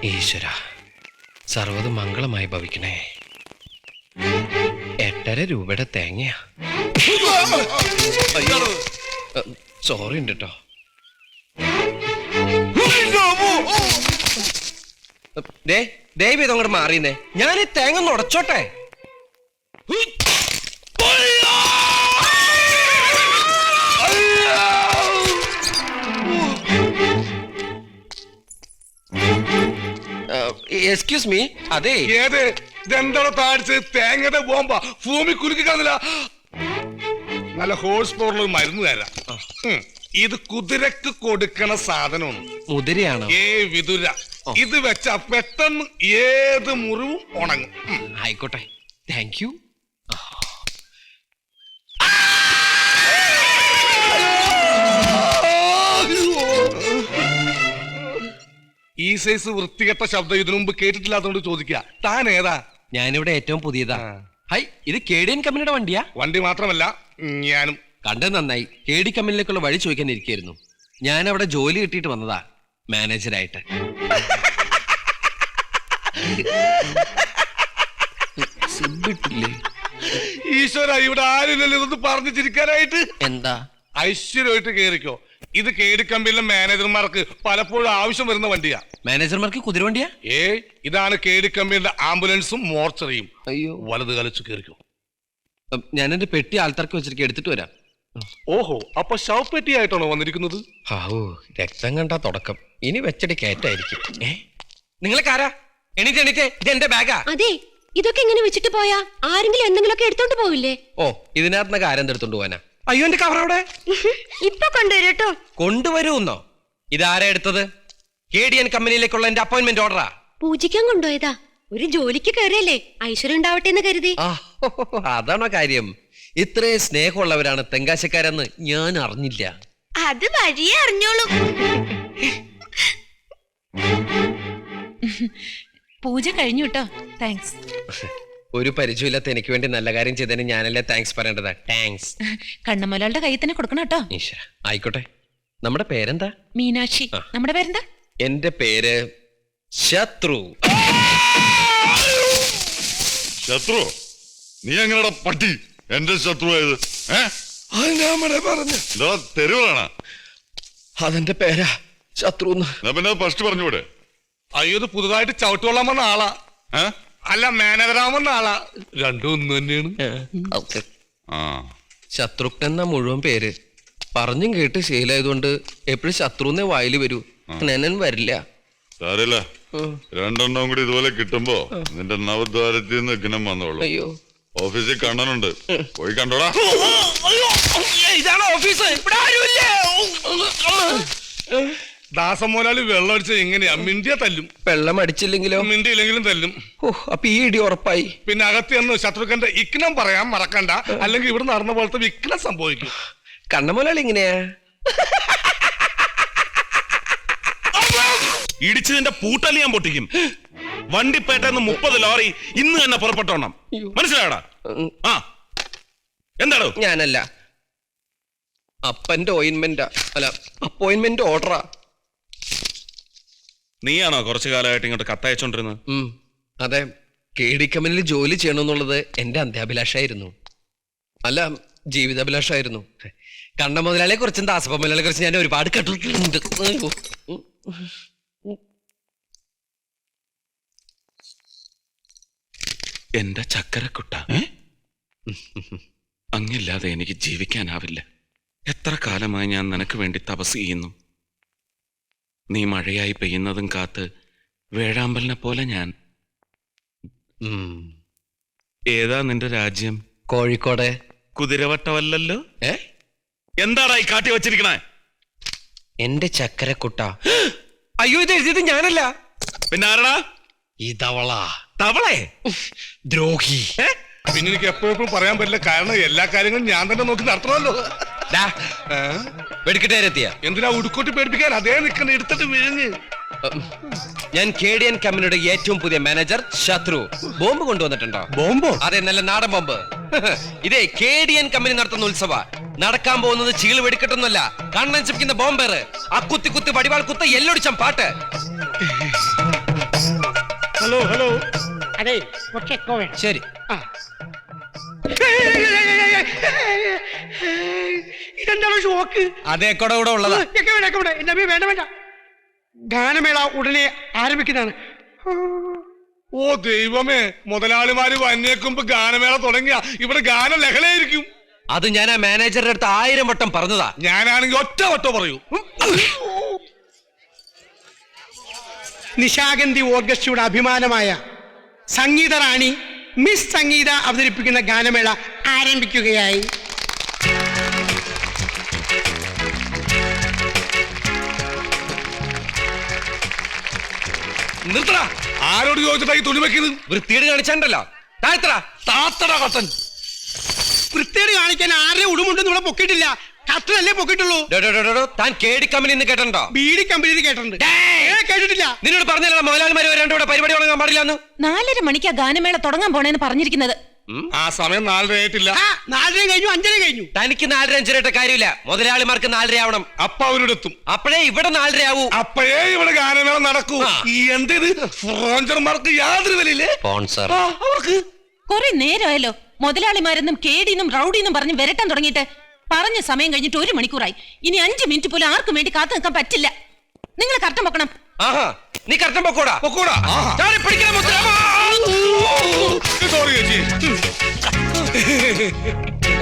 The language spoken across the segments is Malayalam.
ഈശ്വര, സർവ്വത് മംഗളമായി ഭവിക്കണേ. 8.5 രൂപയുടെ തേങ്ങയാ. സോറി ഉണ്ട് കേട്ടോ. ദയവ് ഇതങ്ങോട്ട് മാറിയുന്നേ. ഞാൻ ഈ തേങ്ങ ഒന്ന് ഉടച്ചോട്ടെ. Excuse me. അതെ, ഏത് ഇതെന്താണോ താഴ്ച തേങ്ങയുടെ ബോംബ ഭൂമി കുലുക്കി കാണുന്നില്ല. നല്ല ഹോഴ്സ് പവറിൽ മരുന്ന് തരാം. ഇത് കുതിരക്ക് കൊടുക്കണ സാധനമാണ്. മുതിരയാണോ? വിതുര. ഇത് വെച്ച പെട്ടെന്ന് ഏത് മുറിവും ഉണങ്ങും. ആയിക്കോട്ടെ, താങ്ക് യു. ഈ സൈസ് വൃത്തികെട്ട ശബ്ദം ഇതിനു മുമ്പ് കേട്ടിട്ടില്ലാത്തോണ്ട് ചോദിക്കുക, താൻ ഏതാ? ഞാനിവിടെ ഏറ്റവും പുതിയതാ. ഹൈ, ഇത് KDN കമ്പനിയുടെ വണ്ടിയാ? വണ്ടി മാത്രമല്ല, ഞാനും. കണ്ടത് നന്നായി. KD കമ്പനിയിലേക്കുള്ള വഴി ചോദിക്കാൻ ഇരിക്കായിരുന്നു. ഞാൻ അവിടെ ജോലി കിട്ടിയിട്ട് വന്നതാ, മാനേജരായിട്ട്. ഈശ്വര, ഇവിടെ ആരുമില്ലല്ലോ ഇതൊന്ന് പറഞ്ഞു ചിരിക്കാനായിട്ട്. എന്താ? ഐശ്വര്യമായിട്ട് കേറിക്കോ. ഇത് KD കമ്പനിയിലെ മാനേജർമാർക്ക് പലപ്പോഴും ആവശ്യം വരുന്ന വണ്ടിയാ. മാനേജർമാർക്ക് കുതിരവണ്ടിയാ? ഇതാണ് KD കമ്പനിയുടെ ആംബുലൻസും മോർച്ചറിയും. അയ്യോ, വലത് കളിച്ചു കേറിക്കോ. ഞാൻ എന്റെ പെട്ടി ആൾത്തർക്ക് വെച്ചിരിക്കും, എടുത്തിട്ട് വരാം. ഓഹോ, അപ്പൊ ശവപ്പെട്ടിയായിട്ടാണോ വന്നിരിക്കുന്നത്? രക്തം കണ്ടാ തുടക്കം. ഇനി വെച്ചടി കയറ്റായിരിക്കും. നിങ്ങളെ കാരാ? എണീറ്റ് എണീറ്റ്, ഇത് എന്റെ ബാഗാ. അതെ, ഇതൊക്കെ എങ്ങനെ വെച്ചിട്ട് പോയാ ആരെങ്കിലും എന്തെങ്കിലുമൊക്കെ എടുത്തോണ്ട് പോവില്ലേ? ഓ, ഇതിനകത്ത് കാര്യം എടുത്തോണ്ട് പോവാനാ? അയ്യോ, എന്റെ കവർ അവിടെ. ഇപ്പൊ കൊണ്ടുവരട്ടോ. കൊണ്ടുവരൂന്നോ? ഇതാരാ എടുത്തത്? KDN കമ്പനിയിലേക്കുള്ള എന്റെ അപ്പോയിന്റ്മെന്റ് ഓർഡറാ. പൂജിക്കാൻ കൊണ്ടുപോയതാ. ഒരു ജോലിക്ക് കയറിയല്ലേ, ഐശ്വര്യം ഉണ്ടാവട്ടെ എന്ന് കരുതി. അതാണോ കാര്യം? ഇത്രയും സ്നേഹമുള്ളവരാണ് തെങ്കാശക്കാരെന്ന് ഞാൻ അറിഞ്ഞില്ല. അത് വഴിയേ അറിഞ്ഞോളൂ. പൂജ കഴിഞ്ഞു കേട്ടോ. താങ്ക്സ്. ഒരു പരിചയമില്ലാത്ത എനിക്ക് വേണ്ടി നല്ല കാര്യം ചെയ്തതിന് ഞാനല്ലേ താങ്ക്സ് പറയേണ്ടതാ. താങ്ക്സ്. കണ്ണമൊരാളുടെ കയ്യിൽ തന്നെ കൊടുക്കണം കേട്ടോ. ഈശ്വര, ആയിക്കോട്ടെ. നമ്മുടെ പേരെന്താ? മീനാക്ഷി. നമ്മുടെ പേരെന്താ? എന്റെ പേര് ശത്രു. ശത്രു? നീ എങ്ങനെടാ പട്ടി എന്റെ ശത്രുവായത്? തെരുവാണ്. അതെന്റെ പേരാ, ശത്രു. പിന്നെ ഫസ്റ്റ് പറഞ്ഞൂടെ? അയ്യോ, ഇത് പുതുതായിട്ട് ചവിട്ടുകൊള്ളാൻ വന്ന ആളാ. അല്ല, മാനേജറാൻ ആളാ. രണ്ടും ഒന്ന് തന്നെയാണ്. ശത്രുഘ്നൻ എന്ന മുഴുവൻ പേര്. പറഞ്ഞും കേട്ട് ശീലമായതുകൊണ്ട് എപ്പോഴും ശത്രുന്നേ വായിൽ വരൂ, ജ്ഞനൻ വരില്ല. സാരല്ല, രണ്ടെണ്ണം കൂടി ഇതുപോലെ കിട്ടുമ്പോ നിന്റെ നവദ്വാരത്തിൽ നിന്ന് ഘനം വന്നോളൂ. അയ്യോ, ഓഫീസിൽ കണ്ണനുണ്ട്, പോയി കണ്ടോടാ. ഇതാണ് ഓഫീസ്. ദാസം മോലാളി വെള്ളം അടിച്ചത് എങ്ങനെയാ? മിണ്ടിയ തല്ലും. വെള്ളം അടിച്ചില്ലെങ്കിലോ? മിണ്ടിയില്ലെങ്കിലും തല്ലും. അപ്പൊ ഈ ഇടി ഉറപ്പായി. പിന്നെ അകത്ത് എന്ന് ശത്രുക്കന്റെ ഇക്നം പറയാൻ മറക്കണ്ട, അല്ലെങ്കിൽ ഇവിടെ നടന്ന പോലത്തെ വിക്നം സംഭവിക്കും. കണ്ണമോലാളി ഇങ്ങനെയാ? ഇടിച്ചതിന്റെ പൂട്ടല് ഞാൻ പൊട്ടിക്കും. വണ്ടിപ്പേട്ടെന്ന് 30 ലോറി ഇന്ന് തന്നെ പുറപ്പെട്ടോണം. മനസ്സിലായടാ? എന്താടോ? ഞാനല്ല, അപ്പന്റെ ഓയിൻമെന്റാ. അല്ല, അപ്പോയിന്റ്മെന്റ് ഓർഡറാ. നീയാണോ കുറച്ചു കാലമായിട്ട് ഇങ്ങോട്ട് കത്തയച്ചോണ്ടിരുന്നത്? അതെ, KD കമ്പനിയിൽ ജോലി ചെയ്യണമെന്നുള്ളത് എന്റെ അന്ത്യാഭിലാഷായിരുന്നു. അല്ല, ജീവിതാഭിലാഷായിരുന്നു. കണ്ണ മുതലാളിയെ കുറിച്ചും ദാസപ്പ മുതലാളിയെ കുറിച്ച് ഞാൻ ഒരുപാട് കേട്ടിട്ടുണ്ട്. എന്റെ ചക്കരക്കുട്ട, അങ്ങില്ലാതെ എനിക്ക് ജീവിക്കാനാവില്ല. എത്ര കാലമായി ഞാൻ നിനക്ക് വേണ്ടി തപസ് ചെയ്യുന്നു. നീ മഴയായി പെയ്യുന്നതും കാത്ത് വേഴാമ്പലിനെ പോലെ ഞാൻ. ഏതാ നിന്റെ രാജ്യം? കോഴിക്കോട്. കുതിരവട്ടമല്ലല്ലോ? എന്താടാ ഈ കാട്ടി വച്ചിരിക്കണേ? എന്റെ ചക്കരക്കുട്ട. അയ്യോ, ഇത് എഴുതിയത് ഞാനല്ല. പിന്നെ ആരടാ? ഇതവളാ. തവളെ? ദ്രോഹി. പിന്നെ എനിക്ക് എപ്പോഴും പറയാൻ പറ്റില്ല, കാരണം എല്ലാ കാര്യങ്ങളും ഞാൻ തന്നെ നോക്കി നടത്തണമല്ലോ. വെടിക്കെട്ടിയ എന്തിനാ ഉടുക്കോട്ടി പേടിപ്പിക്കാൻ? അതേ നിൽക്കുന്ന എടുത്തിട്ട് വിഴുങ്ങ്. ഞാൻ KDN കമ്പനിയുടെ ഏറ്റവും പുതിയ മാനേജർ ശത്രു. ബോംബ് കൊണ്ടുവന്നിട്ടുണ്ടോ? ബോംബോ? അതെ, നല്ല നാടൻ ബോംബ്. ഇതേ KDN കമ്പനി നടത്തുന്ന ഉത്സവ. നടക്കാൻ പോകുന്നത് ചീള് വെടിക്കെട്ടൊന്നുമല്ല, കണ്ണൻ ചിപ്പിക്കുന്ന ബോംബേറ്. ആ കുത്തി കുത്തി വടിവാൾ കുത്ത എല്ലൊടിച്ചാൻ പാട്ട്. ഹലോ ഹലോ അതെ കുറച്ച് എക്കോ വേണം. ശരി. ആ. ഇതെന്താണ് ഷോക്ക്? അതേ കൂടെ കൂടെ ഉള്ളതാ. എന്റെ വേണ്ട വേണ്ട. ഗാനമേള ഉടനെ ആരംഭിക്കുന്നതാണ്. ഓ ദൈവമേ, മുതലാളിമാര് വന്നേക്കുമ്പോ ഗാനമേള തുടങ്ങിയ ഇവിടെ ഗാന ലഹളയായിരിക്കും. അത് ഞാൻ ആ മാനേജറുടെ അടുത്ത് 1000 വട്ടം പറഞ്ഞതാ. ഞാനാണെങ്കിൽ ഒറ്റ വട്ടം പറയൂ. നിശാഗന്ധി ഓർക്കസ്ട്രയുടെ അഭിമാനമായ സംഗീത റാണി മിസ് സംഗീത അവതരിപ്പിക്കുന്ന ഗാനമേള ആരംഭിക്കുകയായി. നിർത്തടാ. ആരോട് ചോദിച്ചിട്ടാ ഈ തുണി വെക്കുന്നത്? വൃത്തിയേട് കാണിച്ചാണ്ടല്ലോ. താഴ്ത്തടാ. താത്തടാ കത്തൻ. വൃത്തിയോട് കാണിക്കാൻ ആരുടെ ഉടുമുണ്ടെന്ന് ഇവിടെ പൊക്കിയിട്ടില്ല. കത്തനല്ലേ പൊക്കിയിട്ടുള്ളൂ. താൻ കേടി കമ്പനി എന്ന് കേട്ടോ? ബീഡി കമ്പനിയിൽ കേട്ടിട്ടുണ്ട്. കേട്ടിട്ടില്ല. നിന്നോട് പറഞ്ഞല്ലോ മുതലാളിമാര് രണ്ടുകൂടെ പരിപാടി തുടങ്ങാൻ പാടില്ലെന്ന്. 4:30 മണിക്കാ ഗാനമേള തുടങ്ങാൻ പോണേന്ന് പറഞ്ഞിരിക്കുന്നത്. ആ സമയം 4:30 ആയിട്ടില്ല. 4:30 കഴിഞ്ഞു, 5:30 കഴിഞ്ഞു. തനിക്ക് 4:30 5:30 കാര്യമില്ല. മുതലാളിമാർക്ക് 4:30 ആവണം. അപ്പ അവരോടെത്തും. അപ്പോഴേ ഇവിടെ 4:30 ആവൂ. അപ്പോഴേ ഇവിടെ ഗാനമേള നടക്കൂ. ഈ എന്തിത് സ്പോൺസർമാർക്ക് യാതൊരു വിലയില്ലേ? സ്പോൺസർ അവർക്ക് കുറെ നേരമായല്ലോ മുതലാളിമാരെന്നും കേടിന്നും റൗഡിന്നും പറഞ്ഞ് വരട്ടാൻ തുടങ്ങിയിട്ട്. പറഞ്ഞ സമയം കഴിഞ്ഞിട്ട് 1 മണിക്കൂറായി. ഇനി 5 മിനിറ്റ് പോലും ആർക്കും വേണ്ടി കാത്തു നിൽക്കാൻ പറ്റില്ല. നിങ്ങൾ കർട്ടൻ വെക്കണം. ആഹാ, നീ കർട്ടൻ പൊക്കോടാ. പൊക്കോടാ. സോറി ചേച്ചി.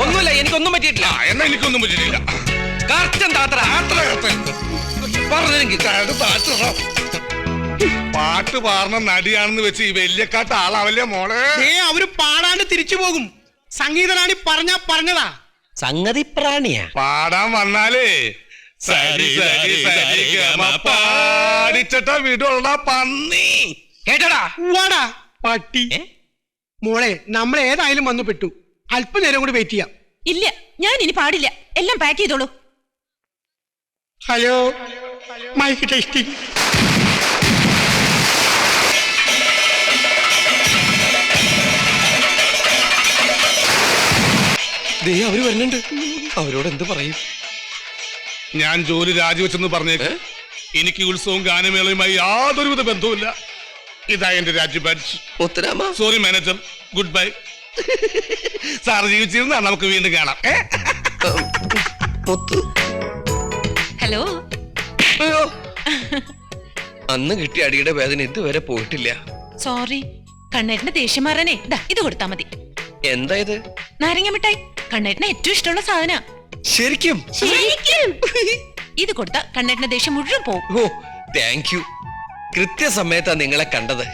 ഒന്നുമില്ല, എനിക്കൊന്നും പറ്റിയിട്ടില്ല. എന്നാ എനിക്കൊന്നും പറ്റിയിട്ടില്ല. കർട്ടൻ താത്ര പറഞ്ഞെങ്കിൽ പാട്ട് പാടുന്ന നടിയാണെന്ന് വെച്ച് ഈ വലിയക്കാട്ട് ആളാവല്ലേ മോളെ. അവര് പാടാണ്ട് തിരിച്ചു പോകും. സംഗീത റാണി പറഞ്ഞതാ. സംഗതി പ്രാണിയാ. പാടാൻ വന്നാലേ സരി സരി സരി ഗമ പാടിച്ചിട്ട വിടുള്ള പന്നി. കേട്ടടാ വാടാ പട്ടി. മോളെ, നമ്മൾ ഏതായാലും വന്നു പെട്ടു. അല്പനേരം കൂടി വെയിറ്റ് ചെയ്യാം. ഇല്ല, ഞാൻ ഇനി പാടില്ല. എല്ലാം പാക്ക് ചെയ്തോളൂ. Hello, mike testing. അവര് വരുന്നുണ്ട്. അവരോട് എന്ത് പറയും? ഞാൻ ജോലി രാജിവെച്ചെന്ന് പറഞ്ഞേക്ക്. എനിക്ക് ഉത്സവവും ഗാനമേളയുമായി യാതൊരുവിധ ബന്ധവുമില്ല. ഇതാ എന്റെ രാജി badge. Sorry manager, good bye. Sir ജീവിച്ചിരുന്നാ നമുക്ക് വീണ്ടും കാണാം. ഹലോ. അന്ന് കിട്ടിയ അടിയുടെ വേദന ഇതുവരെ പോയിട്ടില്ല. സോറി. കണ്ണേട്ടന്റെ ദേഷ്യം മാറാനേ ഇത് കൊടുത്താ മതി. എന്താ ഇത്? നാരങ്ങ മിഠായി. കണ്ണേട്ടന് ഏറ്റവും ഇഷ്ടമുള്ള സാധന. ശരിക്കും? ഇത് കൊടുത്താ കണ്ണേട്ടന്റെ ദേഷ്യം മുഴുവൻ പോകും. ഓ, താങ്ക് യു. കൃത്യസമയത്താ നിങ്ങളെ കണ്ടത്.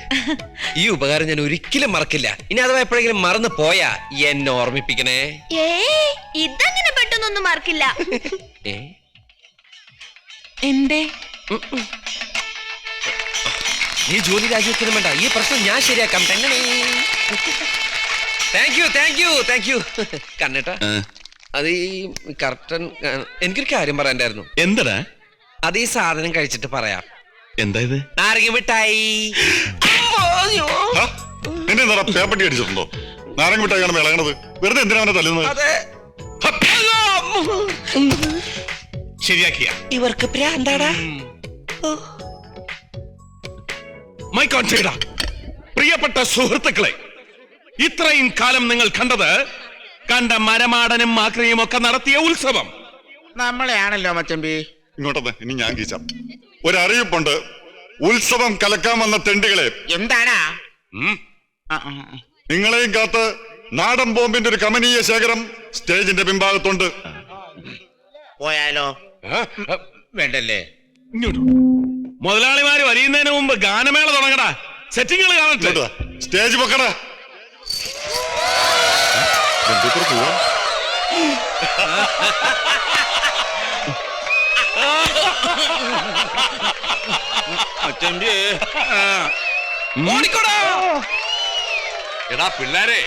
ഈ ഉപകാരം ഞാൻ ഒരിക്കലും മറക്കില്ല. ഇനി അഥവാ എപ്പോഴെങ്കിലും മറന്നു പോയാ എന്നെ ഓർമ്മിപ്പിക്കണേ. ഇതങ്ങനെ പെട്ടെന്നൊന്നും മറക്കില്ല. എന്തേ? നീ ജോലി രാജിവെക്കുന്നു വേണ്ട. ഈ പ്രശ്നം ഞാൻ ശരിയാക്കാം. Thank you thank you thank you. കണ്ണേട്ടാ, അത് ഈ കർട്ടൻ, എനിക്കൊരു കാര്യം പറയാണ്ടായിരുന്നു. എന്തടാ? അത് ഈ സാധനം കഴിച്ചിട്ട് പറയാം. എന്താ ഇത്? നാരങ്ങ മിഠായി. എന്നെ എന്താ പേപ്പട്ടി അടിച്ചിട്ടുണ്ടോ? നാരങ്ങ മിഠായിയാണ് ഇളകണത്. വെറുതെ എന്തിനാണ് തല്ലുന്നത്? അതെ, ശരിയാക്കിയ ഇവർക്ക് പ്രാന്താടാ. My concept. പ്രിയപ്പെട്ട സുഹൃത്തുക്കളെ, ഇത്രയും കാലം നിങ്ങൾ കണ്ട മരമാടനും മാക്രിയും ഒക്കെ നടത്തിയ ഉത്സവം നമ്മളെയാണല്ലോ മച്ചമ്പി. ഇങ്ങോട്ടന്ന് ഇനി ഞാൻ കീച്ചാം. ഒരറിയിപ്പുണ്ട്. ഉത്സവം കലക്കാൻ വന്ന തെണ്ടികളെ, എന്താടാ? നിങ്ങളെയും കാത്ത് നാടൻ ബോംബിന്റെ ഒരു കമനീയ ശേഖരം സ്റ്റേജിന്റെ പിൻഭാഗത്തുണ്ട്. പോയാലോ? വേണ്ടല്ലേ? മുതലാളിമാര് വരിയുന്നതിന് മുമ്പ് ഗാനമേള തുടങ്ങടാ. സെറ്റിങ്ങൾ കാണട്ടെ. സ്റ്റേജ് പൊക്കടാ. എടാ പിള്ളേരെ,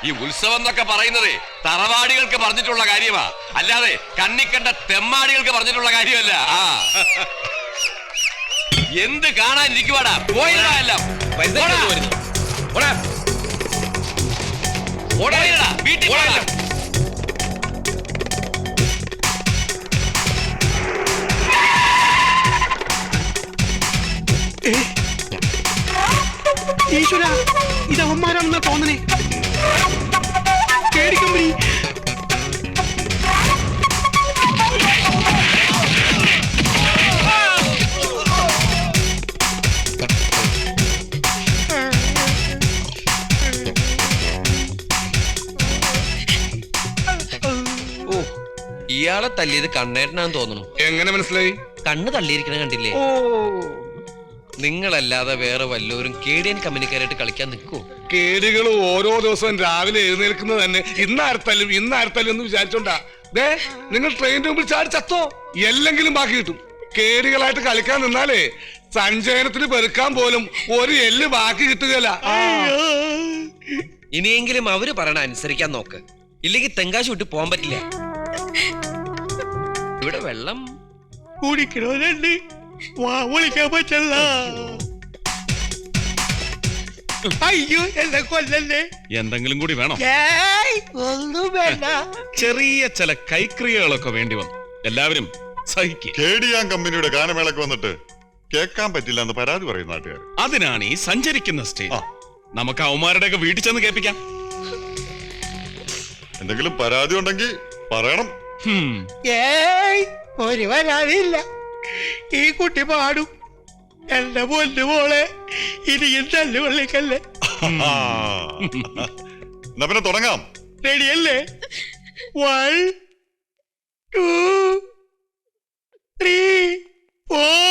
ഈ ഉത്സവം എന്നൊക്കെ പറയുന്നത് തറവാടികൾക്ക് പറഞ്ഞിട്ടുള്ള കാര്യമാ, അല്ലാതെ കണ്ണിക്കണ്ട തെമ്മാടികൾക്ക് പറഞ്ഞിട്ടുള്ള കാര്യമല്ല. എന്ത് കാണാനിരിക്കുവാടാ? പോയിടാ എല്ലാം. വീട്ടിൽ പോയാലോ? ഈശ്വര ഇത് അവന്മാരാണെന്നാ തോന്നണേ. കേടി കമ്പനി. ഓ, ഇയാളെ തല്ലിയത് കണ്ണേട്ടനാന്ന് തോന്നുന്നു. എങ്ങനെ മനസ്സിലായി? കണ്ണ് തള്ളിയിരിക്കണ കണ്ടില്ലേ? ഓ, നിങ്ങളല്ലാതെ വേറെ വല്ലവരും കേടിയൻ കമ്പനിക്കാരായിട്ട് കളിക്കാൻ നിൽക്കൂ? കേടികൾ ഓരോ ദിവസവും രാവിലെ എഴുന്നേൽക്കുന്നത് തന്നെ ഇന്നാർത്തല്ലും എന്ന് വിചാരിച്ചോണ്ടാ. ദേ, നിങ്ങൾ ട്രെയിനിന്റെ മുമ്പിൽ ചാടി ചത്തോ, എല്ലെങ്കിലും ബാക്കി കിട്ടും. കേടികളായിട്ട് കളിക്കാൻ നിന്നാലേ സഞ്ചയനത്തിന് പെറുക്കാൻ പോലും ഒരു എല്ല് ബാക്കി കിട്ടുകയില്ല. ഇനിയെങ്കിലും അവര് പറയണ അനുസരിക്കാൻ നോക്ക്, ഇല്ലെങ്കിൽ തെങ്കാശ് വിട്ട് പോകാൻ പറ്റില്ല. ഇവിടെ വെള്ളം കുടിക്കണോന്നുണ്ട്. വാ വിളിക്കാൻ പറ്റല്ല. അയ്യോ എന്നെ കൊല്ലല്ലേ. എന്തെങ്കിലും കൂടി വേണം. ഏയ്, ഒന്നും വേണ്ട. ചെറിയ ചില കൈക്രിയകളൊക്കെ വേണ്ടി വന്നു. എല്ലാവരും സഹിക്കുക. കേടിയാൻ കമ്പനിയുടെ ഗാനമേളക്ക് വന്നിട്ട് കേൾക്കാൻ പറ്റില്ല എന്ന് പരാതി പറയുന്ന നാട്ടുകാർ. അതിനാണ് ഈ സഞ്ചരിക്കുന്ന സ്റ്റേജ്. ആ. നമുക്ക് അവന്മാരുടെയൊക്കെ വീട്ടിൽ ചെന്ന് കേൾപ്പിക്കാം. എന്തെങ്കിലും പരാതി ഉണ്ടെങ്കിൽ പറയണം. ഏയ്, ഒരു വരാതില്ല. ഈ കുട്ടി പാടും. എന്റെ പൊന്നു മോളെ, ഇനിയും തല്ലു കൊള്ളിക്കല്ലേ. എന്നാ പിന്നെ തുടങ്ങാം. റെഡിയല്ലേ? 1 2 3 4